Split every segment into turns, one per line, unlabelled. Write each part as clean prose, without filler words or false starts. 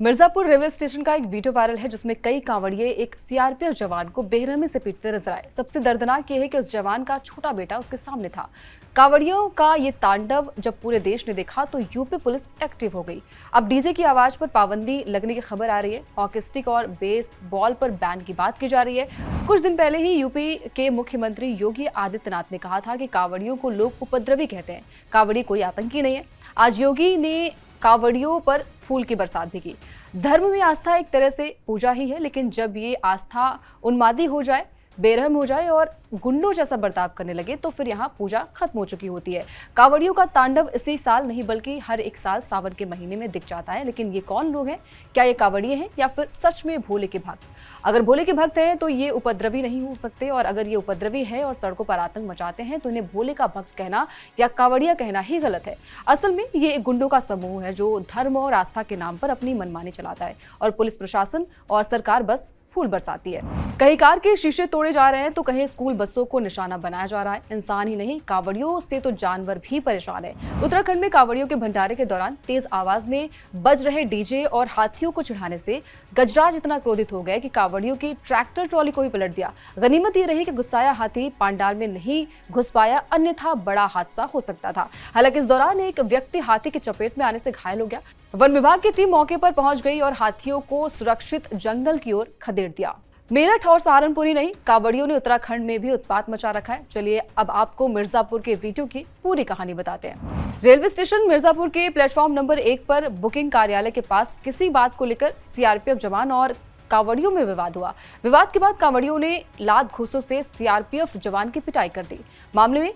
Mirzapur railway station का एक video viral है जिसमें कई कांवड़िए एक सीआरपीएफ जवान को बेरहमी से पीटते नजर आए। सबसे दर्दनाक यह है कि उस जवान का छोटा बेटा उसके सामने था। कांवड़ियों का ये तांडव जब पूरे देश ने देखा तो यूपी पुलिस एक्टिव हो गई। अब डीजे की आवाज पर पाबंदी लगने की खबर आ रही है। हॉकी स्टिक और बेस बॉल पर बैन की बात की जा रही है। कुछ दिन पहले ही यूपी के मुख्यमंत्री योगी आदित्यनाथ ने कहा था कि कांवड़ियों को लोग उपद्रवी कहते हैं, कांवड़ी कोई आतंकी नहीं है। आज योगी ने कांवड़ियों पर फूल की बरसात भी की। धर्म में आस्था एक तरह से पूजा ही है, लेकिन जब ये आस्था उन्मादी हो जाए, बेरहम हो जाए और गुंडों जैसा बर्ताव करने लगे तो फिर यहाँ पूजा खत्म हो चुकी होती है। कांवड़ियों का तांडव इसी साल नहीं बल्कि हर एक साल सावन के महीने में दिख जाता है। लेकिन ये कौन लोग हैं? क्या ये कांवड़िए हैं या फिर सच में भोले के भक्त? अगर भोले के भक्त हैं तो ये उपद्रवी नहीं हो सकते, और अगर ये उपद्रवी है और सड़कों पर आतंक मचाते हैं तो इन्हें भोले का भक्त कहना या कांवड़िया कहना ही गलत है। असल में ये एक गुंडों का समूह है जो धर्म और आस्था के नाम पर अपनी मनमानी चलाता है, और पुलिस प्रशासन और सरकार बस फूल बरसाती है। कहीं कार के शीशे तोड़े जा रहे हैं तो कहीं स्कूल बसों को निशाना बनाया जा रहा है। इंसान ही नहीं, कांवड़ियों से तो जानवर भी परेशान है। उत्तराखंड में कांवड़ियों के भंडारे के दौरान तेज आवाज में बज रहे डीजे और हाथियों को चिढ़ाने से गजराज इतना क्रोधित हो गए कि कांवड़ियों की ट्रैक्टर ट्रॉली को भी पलट दिया। गनीमत ये रही कि गुस्साया हाथी पांडाल में नहीं घुस पाया, अन्यथा बड़ा हादसा हो सकता था। हालांकि इस दौरान एक व्यक्ति हाथी की चपेट में आने से घायल हो गया। वन विभाग की टीम मौके पर पहुंच गई और हाथियों को सुरक्षित जंगल की ओर खदेड़ दिया। मेरठ और सहारनपुर ही नहीं, कांवड़ियों ने उत्तराखंड में भी उत्पात मचा रखा है। चलिए अब आपको मिर्जापुर के वीडियो की पूरी कहानी बताते हैं। रेलवे स्टेशन मिर्जापुर के प्लेटफॉर्म नंबर 1 पर बुकिंग कार्यालय के पास किसी बात को लेकर सीआरपीएफ जवान और कांवड़ियों में विवाद हुआ। विवाद के बाद कांवड़ियों ने लात घूंसों से सीआरपीएफ जवान की पिटाई कर दी। मामले में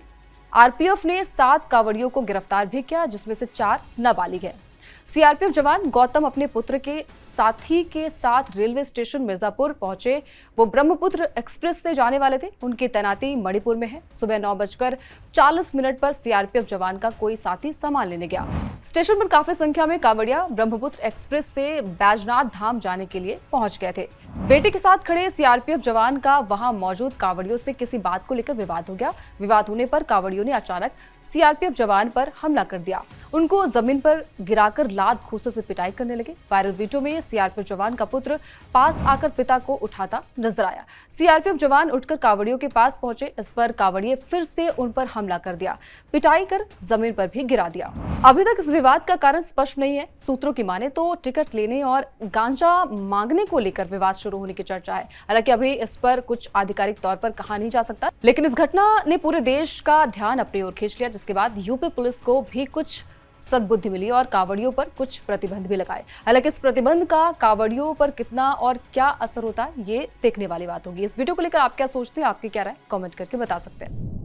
आरपीएफ ने 7 कांवड़ियों को गिरफ्तार भी किया, जिसमें से 4 नाबालिग हैं। सीआरपीएफ जवान गौतम अपने पुत्र के साथी के साथ रेलवे स्टेशन मिर्जापुर पहुंचे। वो ब्रह्मपुत्र एक्सप्रेस से जाने वाले थे। उनकी तैनाती मणिपुर में है। सुबह 9:40 पर सीआरपीएफ जवान का कोई साथी सामान लेने गया। स्टेशन पर काफी संख्या में कांवड़िया ब्रह्मपुत्र एक्सप्रेस से बैजनाथ धाम जाने के लिए पहुंच गए थे। बेटे के साथ खड़े सीआरपीएफ जवान का वहां मौजूद कांवड़ियों से किसी बात को लेकर विवाद हो गया। विवाद होने पर कांवड़ियों ने अचानक सीआरपीएफ जवान पर हमला कर दिया। उनको जमीन पर गिराकर लात घूंसों से पिटाई करने लगे। वायरल वीडियो में सीआरपीएफ जवान का पुत्र पास आकर पिता को उठाता नजर आया। सीआरपीएफ जवान उठकर कांवड़ियों के पास पहुंचे। इस पर कांवड़िए फिर से उन पर हमला कर दिया, पिटाई कर जमीन पर भी गिरा दिया। अभी तक इस विवाद का कारण स्पष्ट नहीं है। सूत्रों की माने तो टिकट लेने और गांजा मांगने को लेकर विवाद शुरू होने की चर्चा है। हालांकि अभी इस पर कुछ आधिकारिक तौर पर कहा नहीं जा सकता, लेकिन इस घटना ने पूरे देश का ध्यान अपनी ओर खींच लिया, जिसके बाद यूपी पुलिस को भी कुछ सद्बुद्धि मिली और कांवड़ियों पर कुछ प्रतिबंध भी लगाए। हालांकि इस प्रतिबंध का कांवड़ियों पर कितना और क्या असर होता है, ये देखने वाली बात होगी। इस वीडियो को लेकर आप क्या सोचते हैं, आपकी क्या राय, कमेंट करके बता सकते हैं।